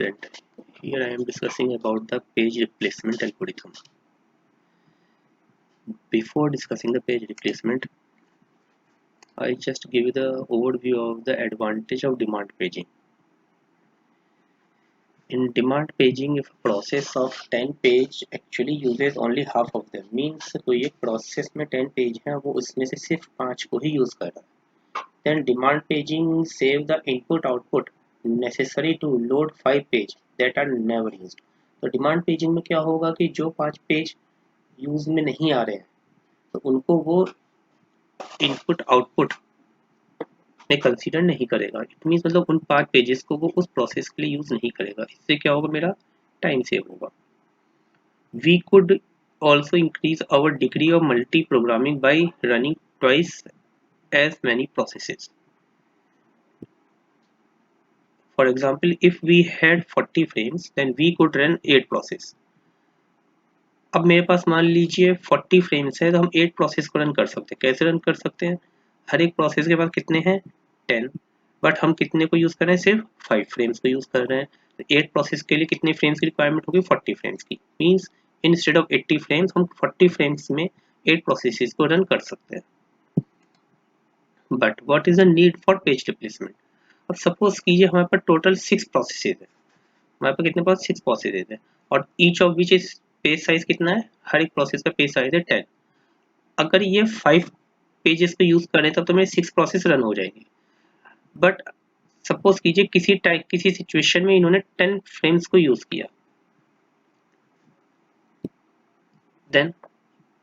student. Here I am discussing about the page replacement algorithm. Before discussing the page replacement, I just give you the overview of the advantage of demand paging. In demand paging, if a process of 10 page actually uses only half of them, means कोई एक process में 10 page है वो उसमें से सिर्फ 5 को ही use कर रहा है, then demand paging save the input output necessary to load 5 page that are never used. तो डिमांड पेजिंग में क्या होगा कि जो 5 पेज यूज में नहीं आ रहे हैं तो उनको वो इनपुट आउटपुट में कंसीडर नहीं करेगा. इट मीन्स मतलब उन 5 पेजेस को वो उस प्रोसेस के लिए यूज नहीं करेगा. इससे क्या होगा, मेरा टाइम सेव होगा. We could also increase our degree of multi-programming by running twice as many processes. For example, if we had 40 frames, then we could run 8 process. अब मेरे पास मान लीजिए 40 फ्रेम्स है तो हम 8 प्रोसेस को रन कर सकते हैं. कैसे रन कर सकते हैं? हर एक प्रोसेस के पास कितने हैं? 10. बट हम कितने को यूज कर रहे हैं? सिर्फ 5 फ्रेम्स को यूज कर रहे हैं. तो 8 प्रोसेस के लिए कितने फ्रेम्स की रिक्वायरमेंट होगी? 40 फ्रेम्स की. मीन्स इंस्टेड ऑफ 80 फ्रेम्स हम 40 फ्रेम्स में 8 प्रोसेसेस को रन कर सकते हैं. But what is the need for page replacement? अब सपोज कीजिए हमारे पास टोटल 6 प्रोसेसेस है. हमारे पास कितने पास 6 प्रोसेसेस है और each of which is page size कितना है? हर एक प्रोसेस का पेज साइज है 10. अगर ये 5 पेजेस को यूज करें तब तो मेरे 6 प्रोसेस रन हो जाएंगे. बट सपोज कीजिए किसी सिचुएशन में इन्होंने 10 फ्रेम्स को यूज किया, then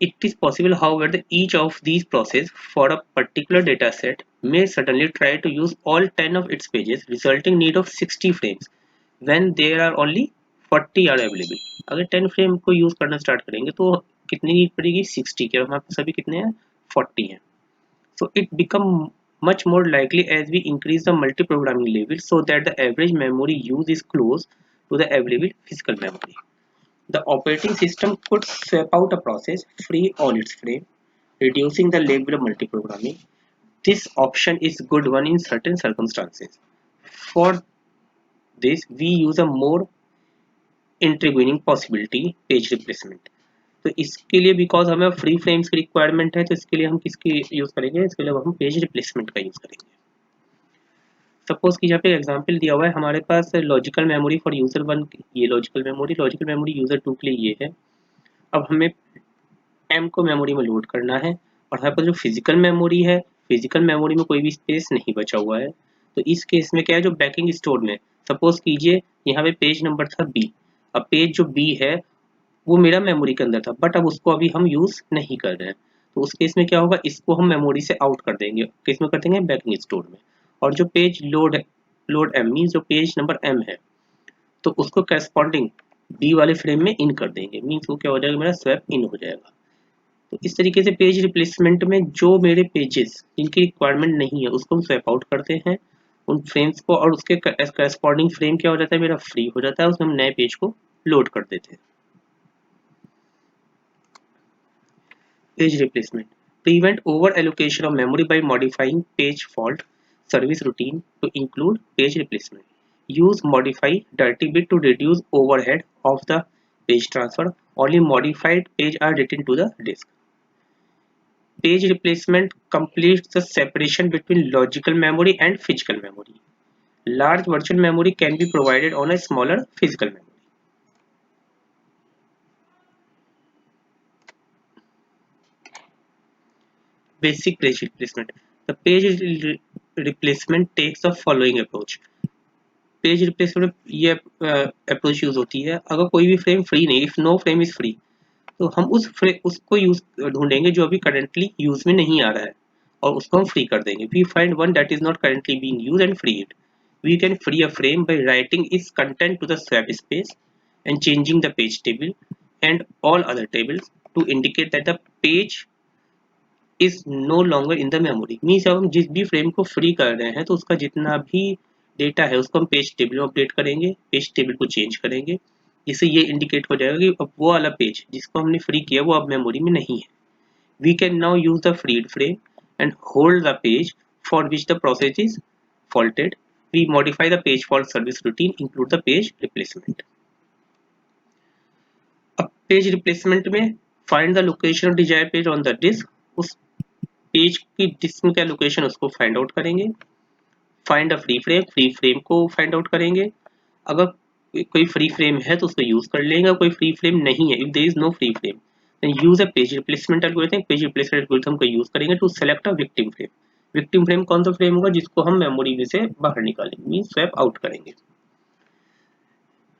it is possible however that each of these process for a particular data set may suddenly try to use all 10 of its pages, resulting need of 60 frames when there are only 40 are available. अगर 10 frame को use करना start करेंगे तो कितनी need पड़ेगी? 60 के. हमारे पास अभी कितने हैं? 40 हैं. So it become much more likely as we increase the multi-programming level so that the average memory use is close to the available physical memory. The operating system could swap out a process, free all its frame, reducing the level of multi-programming. This option is good one in certain circumstances. For this, we use a more intriguing possibility, page replacement. तो इसके लिए because हमें free frames की requirement है तो इसके लिए हम किसकी यूज करेंगे? इसके लिए हम पेज रिप्लेसमेंट का यूज करेंगे. सपोज कि यहाँ पे एग्जांपल दिया हुआ है हमारे पास लॉजिकल मेमोरी फॉर यूजर 1, ये लॉजिकल मेमोरी यूजर 2 के लिए ये है. अब हमें m को मेमोरी में लोड करना है और हमारे पास जो फिजिकल मेमोरी है, फिजिकल मेमोरी में कोई भी स्पेस नहीं बचा हुआ है. तो इस केस में क्या है, जो बैकिंग स्टोर में सपोज कीजिए यहाँ पे पेज नंबर था b. अब पेज जो b है वो मेरा मेमोरी के अंदर था बट अब उसको अभी हम यूज नहीं कर रहे हैं. तो उस केस में क्या होगा, इसको हम मेमोरी से आउट कर देंगे. किस में कर देंगे? बैकिंग स्टोर में. और जो पेज लोड m मीन्स जो पेज नंबर m है तो उसको करस्पॉन्डिंग b वाले फ्रेम में इन कर देंगे. मीन्स वो क्या हो जाएगा, मेरा स्वैप इन हो जाएगा. तो इस तरीके से पेज रिप्लेसमेंट में जो मेरे पेजेस जिनकी रिक्वायरमेंट नहीं है उसको हम स्वैप आउट करते हैं उन फ्रेम्स को और उसके करस्पॉन्डिंग फ्रेम क्या हो जाता है, मेरा फ्री हो जाता है. उसमें हम नए पेज को लोड कर देते हैं. Page replacement. Prevent over-allocation of memory by modifying page fault service routine to include page replacement. Use modify dirty bit to reduce overhead of the page transfer. Only modified page are written to the disk. Page replacement completes the separation between logical memory and physical memory. Large virtual memory can be provided on a smaller physical memory. Basic page replacement. The page replacement takes the following approach. Page replacement ये approach use होती है अगर कोई भी frame free नहीं, if no frame is free, तो हम उसको यूज ढूंढेंगे जो अभी करंटली यूज में नहीं आ रहा है और उसको हम फ्री कर देंगे. We find one that is not currently being used and free it. We can free a frame by writing its content to the swap space and changing the page table and all other tables to indicate that the page is no longer in the memory. Means अब हम जिस भी frame को free कर रहे हैं तो उसका जितना भी डेटा है उसको हम पेज टेबल में अपडेट करेंगे, पेज टेबल को चेंज करेंगे. इससे ये इंडिकेट हो जाएगा कि अब वो वाला पेज जिसको हमने फ्री किया वो अब मेमोरी में नहीं है. We can now use the freed frame and hold the page for which the process is faulted we modify the page fault service routine, include the page replacement. अब page replacement में find the location of desire page on the disk, उस page की disk में क्या location उसको find out करेंगे. Find a free frame को find out करेंगे. अगर कोई फ्री फ्रेम है तो उसको यूज कर लेंगे, कोई फ्री फ्रेम नहीं है, if there is no free frame then use a page replacement algorithm. Page replacement algorithm का यूज करेंगे to select a victim frame. Victim frame कौन सा फ्रेम होगा जिसको हम मेमोरी में से बाहर निकालेंगे, मीन स्वैप आउट करेंगे.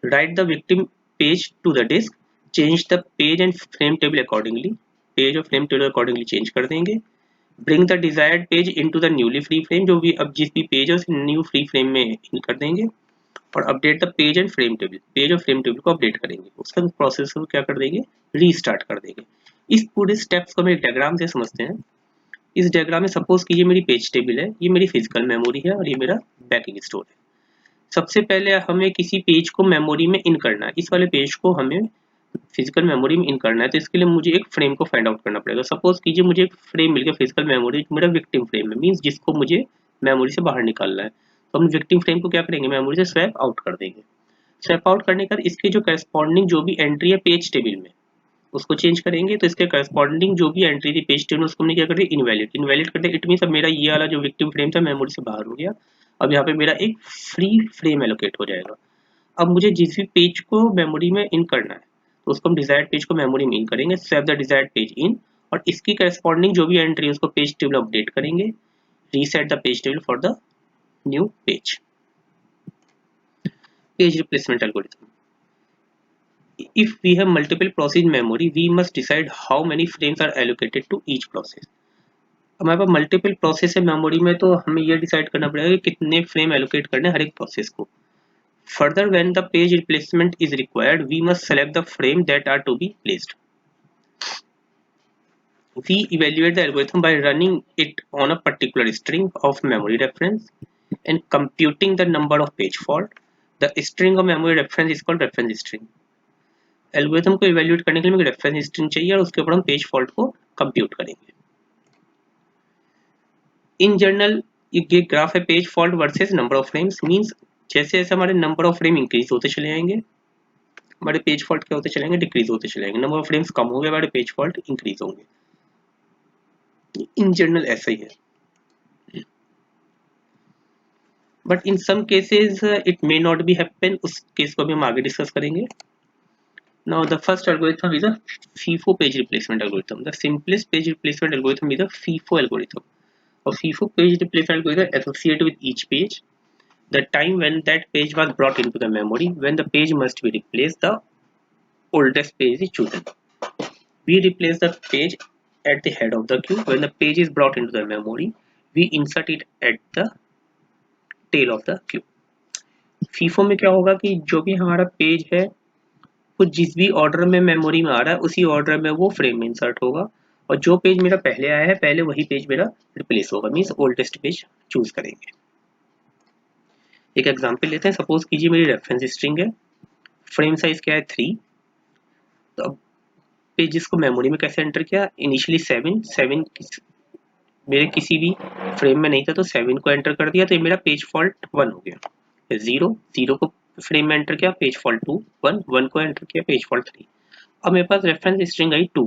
Write the victim page to the disk, change the page and frame table accordingly. Page और फ्रेम टेबल अकॉर्डिंगली चेंज कर देंगे. Bring the desired page into the newly free frame, जो भी अब जिस भी page है उसे न्यू फ्री फ्रेम में इन कर देंगे. और update the page and frame table, page और फ्रेम टेबल को अपडेट करेंगे. उसका प्रोसेस को क्या कर देंगे, रीस्टार्ट कर देंगे. इस पूरे स्टेप्स को हम एक डायग्राम से समझते हैं. इस डायग्राम में सपोज कीजिए मेरी पेज टेबल है, ये मेरी फिजिकल मेमोरी है और ये मेरा बैकिंग स्टोर है. सबसे पहले हमें किसी पेज को मेमोरी में इन करना है. इस वाले पेज को हमें फिजिकल मेमोरी में इन करना है, तो इसके लिए मुझे एक फ्रेम को फाइंड आउट करना पड़ेगा. सपोज कीजिए मुझे एक फ्रेम मिल गया फिजिकल मेमोरी, मेरा विक्टिम फ्रेम है, मींस जिसको मुझे मेमोरी से बाहर निकालना है. तो हम विक्टिम फ्रेम को क्या करेंगे, मेमोरी से स्वैप आउट कर देंगे. स्वैप आउट करने के बाद इसके जो करस्पॉन्डिंग जो भी एंट्री है पेज टेबल में उसको चेंज करेंगे. तो इसके करस्पॉन्डिंग जो भी एंट्री थी पेज टेबल में उसको हमने क्या कर दिया, इनवैलिड. इनवैलिड कर दिया, इट मींस अब मेरा ये वाला जो विक्टिम फ्रेम था मेमोरी से बाहर हो गया. अब यहाँ पे मेरा एक फ्री फ्रेम एलोकेट हो जाएगा. अब मुझे जिस भी पेज को मेमोरी में इन करना है तो उसको हम डिजायर्ड पेज को मेमोरी में इन करेंगे. Swap the desired page in, और इसकी करस्पॉन्डिंग जो भी एंट्री है उसको पेज टेबल अपडेट करेंगे. Reset the page table for the new page. Page replacement algorithm. If we have multiple process in memory, we must decide how many frames are allocated to each process. हमारे पास multiple process है memory में, तो हमें ये decide करना पड़ेगा कि कितने फ्रेम एलोकेट करने हर एक प्रोसेस को. Further, when the page replacement is required, we must select the frame that are to be placed. We evaluate the algorithm by running it on a particular string of memory reference and computing the number of page fault. The string of memory reference is called reference string. Algorithm को evaluate करने के लिए हमें reference string चाहिए और उसके ऊपर हम पेज फॉल्ट को कंप्यूट करेंगे. इन जनरल ये ग्राफ है page fault versus number of frames. Means जैसे जैसे हमारे नंबर ऑफ फ्रेम इंक्रीज होते चले जाएंगे हमारे पेज फॉल्ट क्या होते चलेंगे, डिक्रीज होते चले जाएंगे. नंबर ऑफ फ्रेम्स कम हो गए हमारे पेज फॉल्ट इंक्रीज होंगे. इन जनरल ऐसा ही है, but in some cases it may not be happen. उस केस को भी हम आगे डिस्कस करेंगे. Now the first algorithm is a FIFO page replacement algorithm. The simplest page replacement algorithm is a FIFO algorithm. A FIFO page replacement algorithm associated with each page, the time when that page was brought into the memory, when the page must be replaced, the oldest page is chosen. We replace the page at the head of the queue. When the page is brought into the memory, we insert it at the tail of the queue. FIFO में क्या होगा कि जो भी हमारा page है वो जिस भी ऑर्डर में मेमोरी में आ रहा है उसी ऑर्डर में वो फ्रेम में इंसर्ट होगा, और जो पेज मेरा पहले आया है पहले वही पेज मेरा रिप्लेस होगा, मींस ओल्डेस्ट पेज चूज करेंगे. एक एग्जांपल लेते हैं. सपोज कीजिए मेरी रेफरेंस स्ट्रिंग है, फ्रेम साइज क्या है 3. तो अब पेजेस को मेमोरी में कैसे एंटर किया, इनिशियली 7 मेरे किसी भी फ्रेम में नहीं था तो 7 को एंटर कर दिया, तो ये मेरा पेज फॉल्ट 1 हो गया. 0 को फ्रेम में एंटर किया, पेज फॉल्ट 2. 1 को एंटर किया, पेज फॉल्ट 3. अब मेरे पास रेफरेंस स्ट्रिंग आई 2.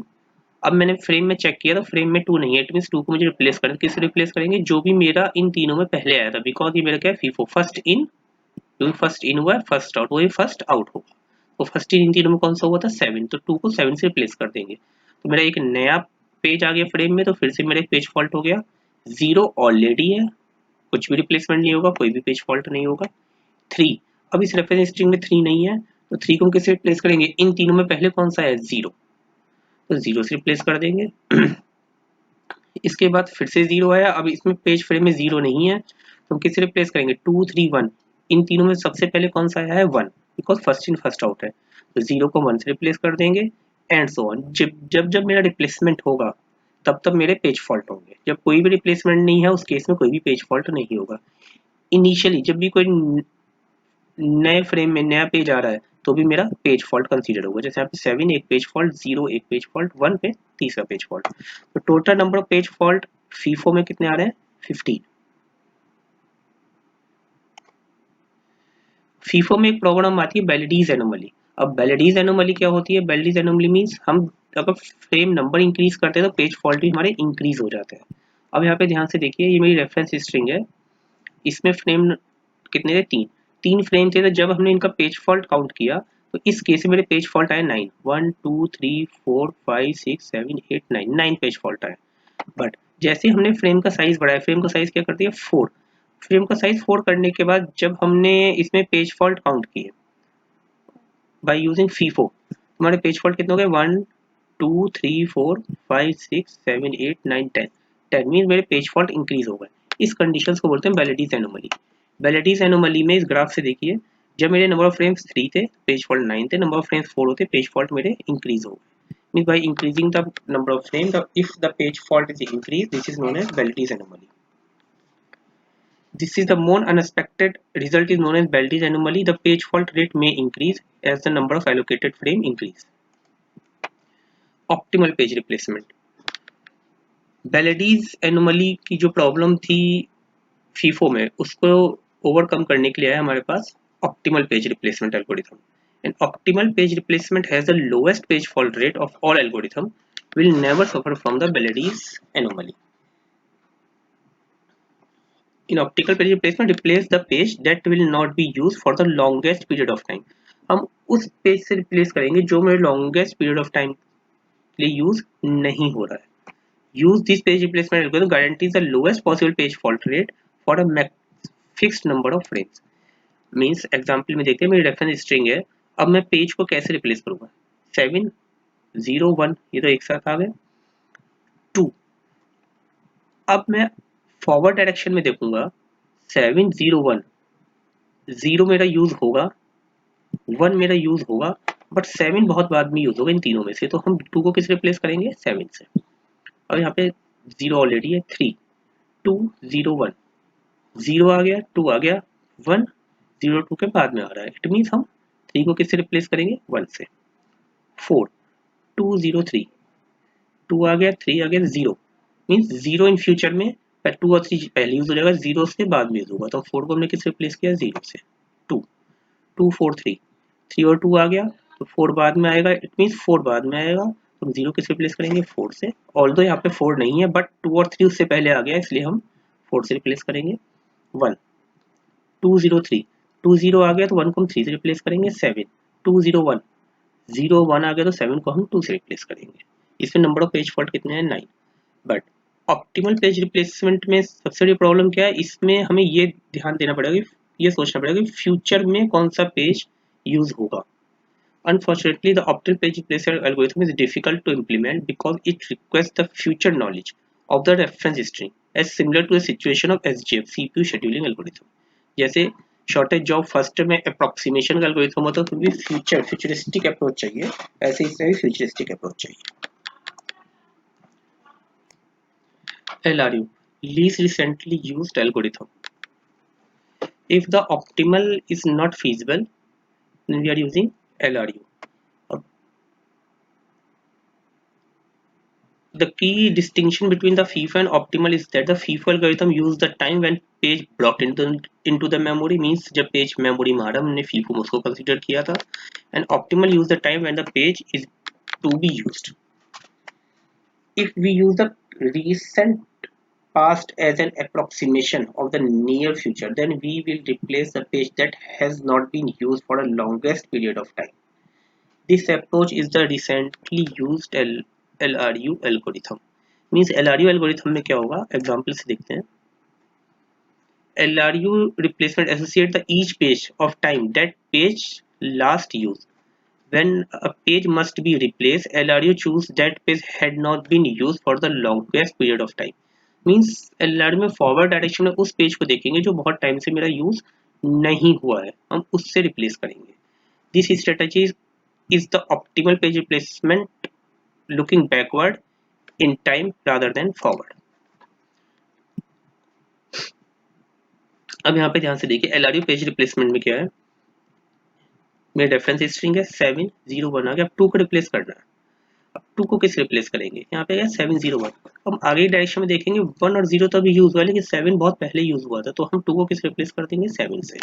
अब मैंने फ्रेम में चेक किया तो फ्रेम में 2 नहीं है, इट मींस 2 को मुझे रिप्लेस करना है. किससे रिप्लेस करेंगे, जो भी मेरा इन तीनों में पहले आया था, बिकॉज ये मेरा क्या है फीफो, फर्स्ट इन. क्योंकि फर्स्ट इन हुआ है फर्स्ट आउट, वो फर्स्ट आउट होगा. तो फर्स्ट इन तीनों में कौन सा हुआ था 7, तो 2 को 7 से रिप्लेस कर देंगे. तो मेरा एक नया पेज आ गया फ्रेम में, तो फिर से मेरा एक पेज फॉल्ट हो गया. 0 ऑलरेडी है, कुछ भी रिप्लेसमेंट नहीं होगा, कोई भी पेज फॉल्ट नहीं होगा. 3, अब इस रेफरेंस स्ट्रिंग में 3 नहीं है तो 3 को हम किससे रिप्लेस करेंगे, इन तीनों में पहले कौन सा है 0, तो 0 से रिप्लेस कर देंगे. इसके बाद फिर से 0 आया, अब इसमें पेज फ्रेम में 0 नहीं है तो हम किससे रिप्लेस करेंगे 2 3 1. इन तीनों में सबसे पहले कौन सा आया है 1, because first in first out है, तो 0 को 1 से रिप्लेस कर देंगे एंड सो ऑन. जब मेरा रिप्लेसमेंट होगा तब तब मेरे पेज फॉल्ट होंगे. जब कोई भी रिप्लेसमेंट नहीं है उस केस में कोई भी पेज फॉल्ट नहीं होगा. इनिशियली जब भी कोई नए फ्रेम में नया पेज आ रहा है तो भी मेरा पेज फॉल्ट कंसीडर होगा. जैसे यहाँ पे 7 एक पेज फॉल्ट, 0 एक पेज फॉल्ट, 1 पे तीसरा पेज फॉल्ट. तो total number of page fault FIFO में कितने आ रहे हैं 15. फीफो में एक प्रॉब्लम आती है बेलिडीज एनोमली। अब बेलिडीज एनोमली क्या होती है? बेलिडीज एनोमली मीन्स हम अगर फ्रेम नंबर इंक्रीज करते हैं तो पेज फॉल्ट भी हमारे इंक्रीज हो जाते हैं। अब यहाँ पे ध्यान से देखिए, ये मेरी रेफरेंस स्ट्रिंग है, इसमें फ्रेम कितने थे? 3 फ्रेम थे। तो जब हमने इनका पेज फॉल्ट काउंट किया तो इस केस में मेरे पेज फॉल्ट आए 9, 1 2 3 4 5 6 7 8 9 पेज फॉल्ट आए। बट जैसे हमने फ्रेम का साइज बढ़ाया, फ्रेम का साइज क्या कर दिया? 4। फ्रेम का साइज 4 करने के बाद जब हमने इसमें पेज फॉल्ट काउंट किए बाय यूजिंग फीफो, हमारे पेज फॉल्ट कितने हो गए? 1 2 3 4 5 6 7 8 9 10। 10 मीन मेरे पेज फॉल्ट इंक्रीज हो गए। इस कंडीशन को बोलते हैं बेलिडीज एनोमली। बेलिडीज एनोमली में इस ग्राफ से देखिए, जब मेरे नंबर ऑफ फ्रेम्स 3 थे पेज फॉल्ट 9 थे, नंबर ऑफ फ्रेम्स 4 होते पेज फॉल्ट मेरे इंक्रीज हो गए। Mean by increasing the number of frame if the page fault is increase, this is known as Belady's anomaly. This is the more unexpected result is known as Beldy's anomaly. The page fault rate may increase as the number of allocated frame increase. Optimal page replacement. Beldy's anomaly की जो problem थी FIFO में, उसको overcome करने के लिए है हमारे पास optimal page replacement algorithm. An optimal page replacement has the lowest page fault rate of all algorithm, will never suffer from the Beldy's anomaly. In optical page replacement, replace the page that will not be used for the longest period of time. हम उस page से replace करेंगे जो मेरे longest period of time के लिए use नहीं हो रहा है। Use this page replacement algorithm guarantees the lowest possible page fault rate for a fixed number of frames. Means example में देखते हैं, मेरी रेफरेंस स्ट्रिंग है। अब मैं पेज को कैसे रिप्लेस करूंगा? 7 0 1 ये तो एक साथ आ गए। 2, अब मैं फॉरवर्ड डायरेक्शन में देखूंगा, 7 0 1 0 मेरा यूज होगा, 1 मेरा यूज होगा, बट 7 बहुत बाद में यूज होगा इन तीनों में से। तो हम 2 को किस रिप्लेस करेंगे? 7 से। और यहाँ पे 0 ऑलरेडी है। 3 2 0 1 0 आ गया, 2 आ गया, 1 0 2 के बाद में आ रहा है। इट मीन्स हम 3 को किससे रिप्लेस करेंगे? 1 से। 4 2 0 3 2 आ गया, 3 आ गया, 0 मीन्स 0 इन फ्यूचर में 2 और 3 पहले यूज हो जाएगा, 0 से बाद में यूज होगा। तो 4 को हमने किस रिप्लेस किया? 0 से। 2 2 4 3 3 और 2 आ गया, तो 4 बाद में आएगा, इट मीन्स 4 बाद में आएगा। तो हम 0 किससे रिप्लेस करेंगे? 4 से। ऑल्दो यहाँ पे 4 नहीं है, बट 2 और 3 उससे पहले आ गया, इसलिए हम 4 से रिप्लेस करेंगे। 1 2 0 3 2 0 आ गया, तो 1 को हम 3 से रिप्लेस करेंगे। 7 2 0 1 0 1 आ गया, तो 7 को हम 2 से रिप्लेस करेंगे। इसमें नंबर ऑफ पेज फॉल्ट कितने हैं? 9। बट ऑप्टिमल पेज रिप्लेसमेंट में सबसे बड़ी प्रॉब्लम क्या है? इसमें हमें ये ध्यान देना पड़ेगा कि ये सोचना पड़ेगा कि फ्यूचर में कौन सा पेज यूज होगा। Unfortunately, the optimal page replacer algorithm is difficult to implement because it requires the future knowledge of the reference string, as similar to the situation of SGF CPU scheduling algorithm. जैसे shortage job first में approximation का algorithm होता है, तो भी futuristic approach चाहिए, ऐसे इसमें भी फ्यूचरिस्टिक अप्रोच चाहिए। LRU, least recently used algorithm. If the optimal is not feasible, then we are using LRU. The key distinction between the FIFO and optimal is that the FIFO algorithm use the time when page blocked into the memory, means जब page memory में आ रहा हमने FIFO में उसको consider किया था, and optimal use the time when the page is to be used. If we use the recent past as an approximation of the near future, then we will replace the page that has not been used for the longest period of time. This approach is the recently used LRU algorithm. Means LRU algorithm में क्या होगा? Example से देखते हैं। LRU replacement associate the each page of time that page last use when a page must be replace, LRU choose that page had not been use for the longest period of time. Means LRU में forward direction में उस page को देखेंगे जो बहुत time से मेरा use नहीं हुआ है, हम उससे रिप्लेस करेंगे। This strategy is the optimal page replacement, looking backward in time rather than forward. अब यहाँ पे ध्यान से देखिए, LRU पेज रिप्लेसमेंट में क्या है? मेरे रेफरेंस स्ट्रिंग है 7 0 1 आ गया, अब 2 को रिप्लेस करना है। अब 2 को किस रिप्लेस करेंगे? यहाँ पे 7 0 1। हम आगे डायरेक्शन में देखेंगे 1 और 0 तो अभी यूज हुआ है, लेकिन 7 बहुत पहले यूज हुआ था, तो हम 2 को किस रिप्लेस कर देंगे? 7 से।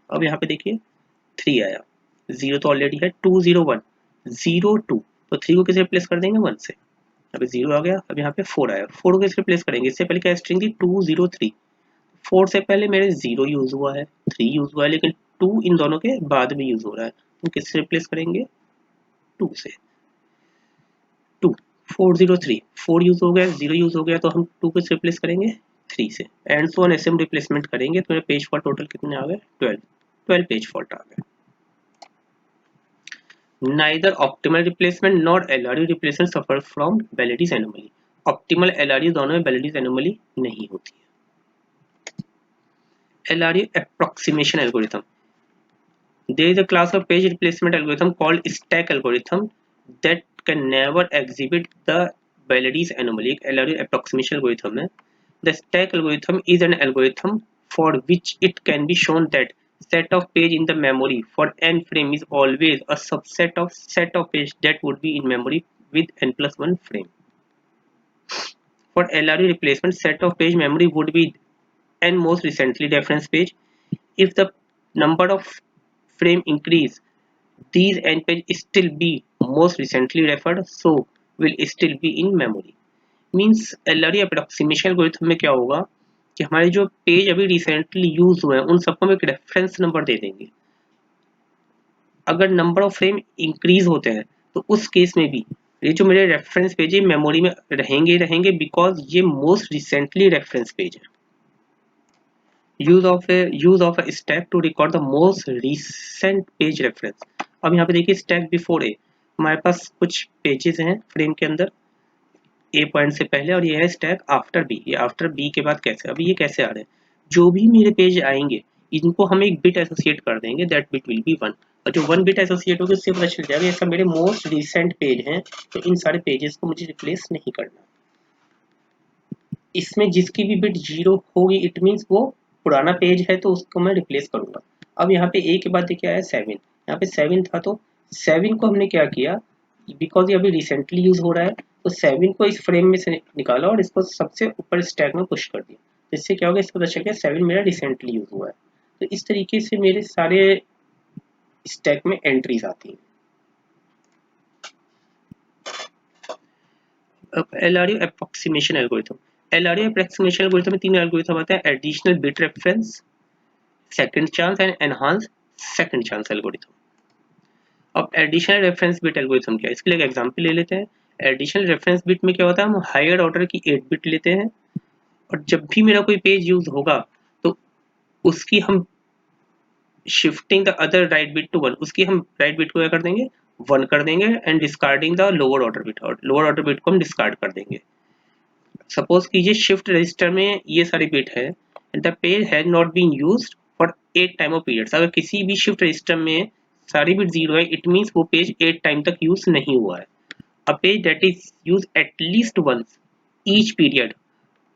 अब यहाँ पे देखिए 3 आया, 0 तो ऑलरेडी है, 2 0 1 0 2, तो 3 को किसे रिप्लेस कर देंगे 1 से, यहाँ पे 0 आ गया। अब यहाँ पे 4 आया, 4 को किसे रिप्लेस करेंगे, इससे पहले क्या स्ट्रिंग थी 2 0 3, 4 से पहले मेरे 0 यूज हुआ है, 3 यूज हुआ है, लेकिन 2 इन दोनों के बाद में यूज हो रहा है, तो किससे रिप्लेस करेंगे 2 से, 2 4 0 3, 4 यूज हो गया, 0 यूज हो गया, तो हम 2 को रिप्लेस करेंगे 3 से, एंड सो ऑन ऐसे हम रिप्लेसमेंट करेंगे, तो मेरे पेज फॉल्ट टोटल कितने आ गए 12 पेज फॉल्ट आ गए। Neither optimal replacement nor LRU replacement suffer from Belady's anomaly. Optimal LRU दोनों में Belady's anomaly नहीं होती है। LRU approximation algorithm. There is a class of page replacement algorithm called stack algorithm that can never exhibit the Belady's anomaly. LRU approximation algorithm है. The stack algorithm is an algorithm for which it can be shown that set of page in the memory for n frame is always a subset of set of page that would be in memory with n plus 1 frame. For LRU replacement, set of page memory would be n most recently reference page. If the number of frame increase, these n page still be most recently referred, so will still be in memory. Means LRU approximation algorithm में क्या होगा कि हमारे जो page अभी recently use हुए हैं उन सबको हम एक रेफरेंस नंबर दे देंगे। अगर नंबर ऑफ फ्रेम इंक्रीज होते हैं तो उस केस में भी ये जो मेरे रेफरेंस पेज है मेमोरी में रहेंगे बिकॉज ये मोस्ट रिसेंटली रेफरेंस पेज है। Use of a stack to record the most recent page reference. अब यहाँ पे देखिए स्टैक बिफोर ए, हमारे पास कुछ पेजेस हैं फ्रेम के अंदर ए पॉइंट से पहले, और ये है स्टैक आफ्टर बी। ये आफ्टर बी के बाद कैसे, अभी ये कैसे आ रहे हैं, जो भी मेरे पेज आएंगे इनको हम एक बिट एसोसिएट कर देंगे, दैट बिट विल बी 1, और जो 1 बिट एसोसिएट होगी उससे पता चल जाएगा ये सब मेरे मोस्ट रिसेंट पेज हैं, तो इन सारे पेजेस को मुझे रिप्लेस नहीं करना। इसमें जिसकी भी बिट 0 होगी इट मीन्स वो पुराना पेज है, तो उसको मैं रिप्लेस करूंगा। अब यहाँ पे ए के बाद देखिए आया 7, यहाँ पे 7 था, तो 7 को हमने क्या किया, बिकॉज ये अभी रिसेंटली यूज हो रहा है, तो 7 को इस फ्रेम में से निकाला और इसको सबसे ऊपर स्टैक में पुश कर दिया, तो इससे क्या होगा, इसको पता चल गया 7 मेरा रिसेंटली यूज हुआ है। तो इस तरीके से मेरे सारे स्टैक में एंट्रीज आती हैं। अब LRU approximation algorithm, LRU approximation algorithm में 3 एल्गोरिथम आते हैं, additional bit reference, second chance and enhance second chance algorithm. अब एडिशनल रेफरेंस बिट एल्गोरिथम क्या है, इसके लिए एक एग्जांपल ले लेते हैं। एडिशनल रेफरेंस बिट में क्या होता है, हम हायर ऑर्डर की 8 बिट लेते हैं, और जब भी मेरा कोई पेज यूज होगा तो उसकी हम shifting the other right bit to 1, उसकी हम राइट बिट को क्या कर देंगे 1 कर देंगे, and discarding the lower order bit, और लोअर ऑर्डर बिट को हम डिस्कार्ड कर देंगे। सपोज कीजिए शिफ्ट रजिस्टर में ये सारी बिट है, and the page has not been used for 8 time of periods. अगर किसी भी शिफ्ट रजिस्टर में सारी बिट 0 है, इट मींस वो पेज 8 टाइम तक यूज नहीं हुआ है। A page that is used at least once each period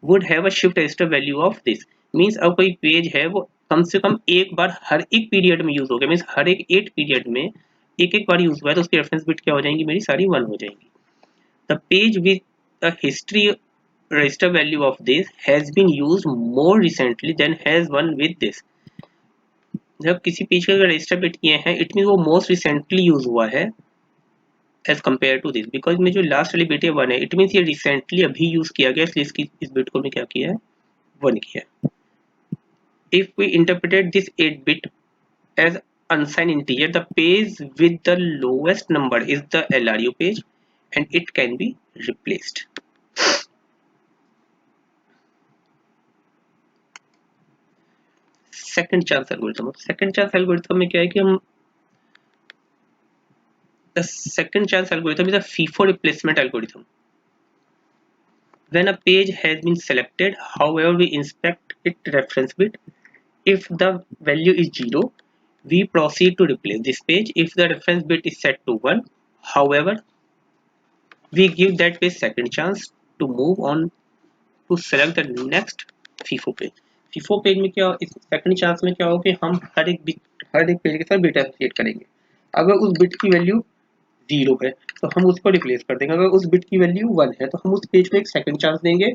would have a shift register value of this. Means अब कोई पेज है वो कम से कम एक बार हर एक पीरियड में यूज हो गया, मींस हर एक 8 पीरियड में एक बार यूज हुआ है, तो उसकी रेफरेंस बिट क्या हो जाएंगी, मेरी सारी 1 हो जाएंगी। The page with a history register value of this has been used more recently than has one with this। जब किसी पेज का अगर रजिस्टर बिट किए हैं इट मीन वो मोस्ट रिसेंटली यूज हुआ है as compare to this, because में जो लास्ट वाली बिट है 1 है, इट मीन ये रिसेंटली अभी यूज किया गया, इसलिए इसकी इस बिट को मैं क्या किया है 1 किया है। If we interpreted this 8 bit as unsigned integer, the page with the lowest number is the LRU page and it can be replaced। Second chance algorithm, second chance algorithm में क्या है कि हम the second chance algorithm is a FIFO replacement algorithm। When a page has been selected, however we inspect its reference bit, if the value is 0, we proceed to replace this page. If the reference bit is set to 1, however we give that page second chance to move on to select the next FIFO page। FIFO page में क्या, इस second chance में क्या होगा कि हम हर एक page के साथ बिट एसोसिएट करेंगे। अगर उस बिट की वैल्यू 0 है तो हम उसको रिप्लेस कर देंगे, अगर उस बिट की वैल्यू 1 है तो हम उस पेज को एक सेकंड चांस देंगे,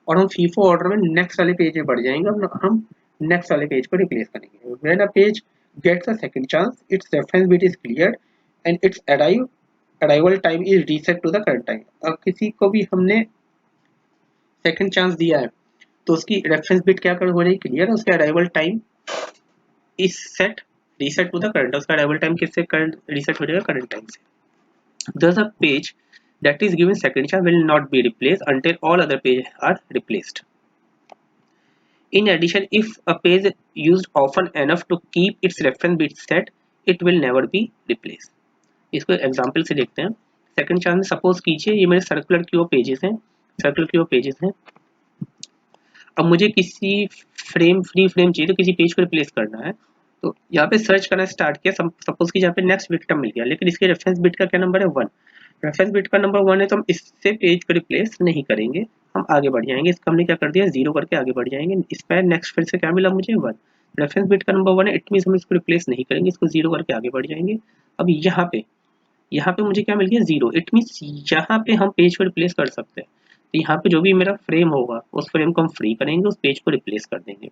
और हम फीफो ऑर्डर में नेक्स्ट वाले पेज में बढ़ जाएंगे, हम नेक्स्ट वाले पेज को रिप्लेस करेंगे। When a page gets a second chance, its reference bit is cleared and its arrival time is reset to the current time. अब किसी को भी हमने सेकंड चांस दिया है तो उसकी रेफरेंस बिट क्या हो रही है, क्लियर, उसका arrival time is set reset to the current, उसका अराइवल टाइम किससे करंट रीसेट हो जाएगा, करंट टाइम से। Thus a page that is given second chance will not be replaced until all other pages are replaced. In addition, if a page is used often enough to keep its reference bit set, it will never be replaced. इसको example से देखते हैं। Second chance में suppose कीजिए ये मेरे circular queue pages हैं, circular queue pages हैं। अब मुझे किसी फ्री फ्रेम चाहिए तो किसी पेज को रिप्लेस करना है, तो यहाँ पे सर्च करना स्टार्ट किया, सपोज कि यहाँ पे नेक्स्ट विक्टिम मिल गया, लेकिन इसके रेफरेंस बिट का क्या नंबर है, 1। रेफरेंस बिट का नंबर 1 है तो हम इससे पेज को रिप्लेस नहीं करेंगे, हम आगे बढ़ जाएंगे। इसका हमने क्या कर दिया, 0 करके आगे बढ़ जाएंगे। इस पर नेक्स्ट फिर से क्या मिला मुझे, 1। रेफरेंस बिट का नंबर 1 है, इट मीन हम इसको रिप्लेस नहीं करेंगे, इसको 0 करके आगे बढ़ जाएंगे। अब यहाँ पे मुझे क्या मिल गया, 0। इट मीन यहाँ पे हम पेज को रिप्लेस कर सकते हैं। तो यहाँ पे जो भी मेरा फ्रेम होगा उस फ्रेम को हम फ्री करेंगे, उस पेज को रिप्लेस कर देंगे,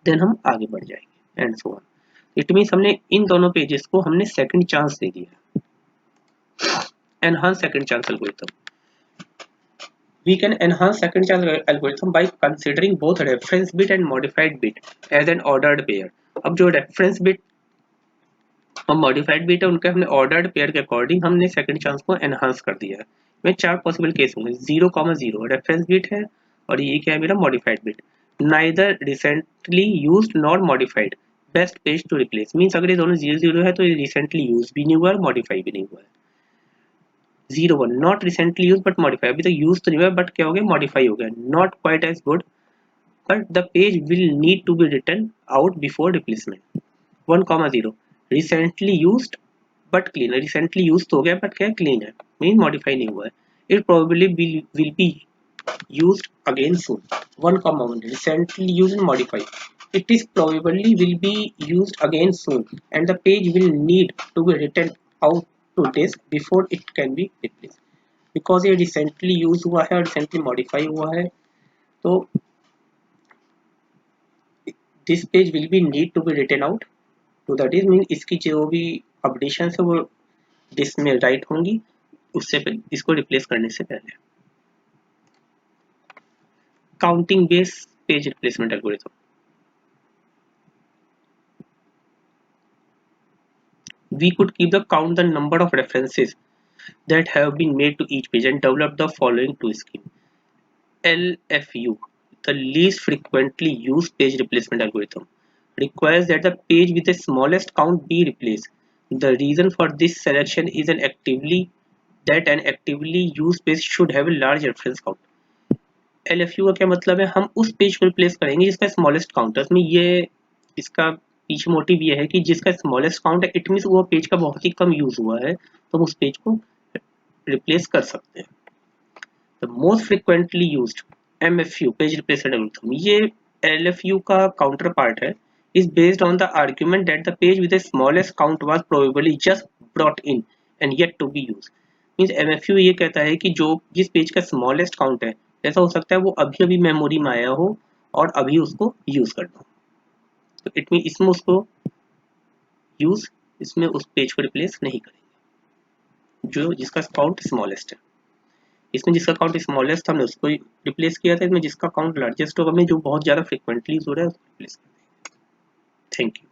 देन हम आगे बढ़ जाएंगे and so on. It mean हमने इन दोनों पेजेस को हमने सेकंड चांस दे दिया। Enhance second chance algorithm, we can enhance second chance algorithm by considering both reference bit and modified bit as an ordered pair। अब जो reference bit और modified bit है उनके हमने ऑर्डर्ड पेयर के अकॉर्डिंग हमने second chance को enhance कर दिया है। में 4 पॉसिबल केस होंगे, 0,0 रेफरेंस बिट है और ये क्या है मेरा modified bit, neither recently used not modified, best page to replace. Means अगर ये दोनों 0,0 है तो ये रिसेंटली यूज भी नहीं हुआ और मॉडिफाई भी नहीं हुआ है। 0,1 not recently use but modify, अभी तो यूज तो नहीं हुआ बट क्या हो गया, मॉडिफाई हो गया। Not quite as good but the page will need to be written out before replacement। 1,0 recently used but clean, recently used तो हो गया but क्या clean है, मीन modify नहीं हुआ है। it probably will be used again soon। 1,1 recently used and modified, it is probably will be used again soon and the page will need to be written out to disk before it can be replaced। because ये recently used हुआ है और recently modify हुआ है तो this page will be need to be written out to the disk, mean इसकी जो भी अपडेशन है वो डिस्क में राइट होंगी उससे इसको रिप्लेस करने से पहले। Counting base page replacement algorithm, we could keep the count the number of references that have been made to each page and develop the following two scheme। LFU, the least frequently used page replacement algorithm, requires that the page with the smallest count be replaced। The reason for this selection is an actively used page should have a large reference count। LFU का क्या मतलब है, हम उस page को replace करेंगे जिसका smallest count है। इसमें ये इसका पीछे मोटिव ये है कि जिसका स्मॉलेस्ट काउंट है इट मीन्स वो पेज का बहुत ही कम यूज हुआ है तो हम उस पेज को रिप्लेस कर सकते हैं। The most frequently used MFU page replacement algorithm, ये LFU का काउंटर पार्ट है, is based on the argument that the page with the smallest count was probably just brought in and yet to be used। Means MFU ये कहता है कि जो जिस page का स्मॉलेस्ट काउंट है ऐसा हो सकता है वो अभी अभी मेमोरी में आया हो और अभी उसको यूज करना हो, तो इट मीन इसमें उसको यूज इसमें उस पेज को रिप्लेस नहीं करेंगे जो जिसका काउंट स्मॉलेस्ट है। इसमें जिसका काउंट स्मॉलेस्ट था हमने उसको रिप्लेस किया था, इसमें जिसका काउंट लार्जेस्ट होगा, में जो बहुत ज़्यादा फ्रिक्वेंटली यूज हो रहा है उसको रिप्लेस कर देंगे। Thank you.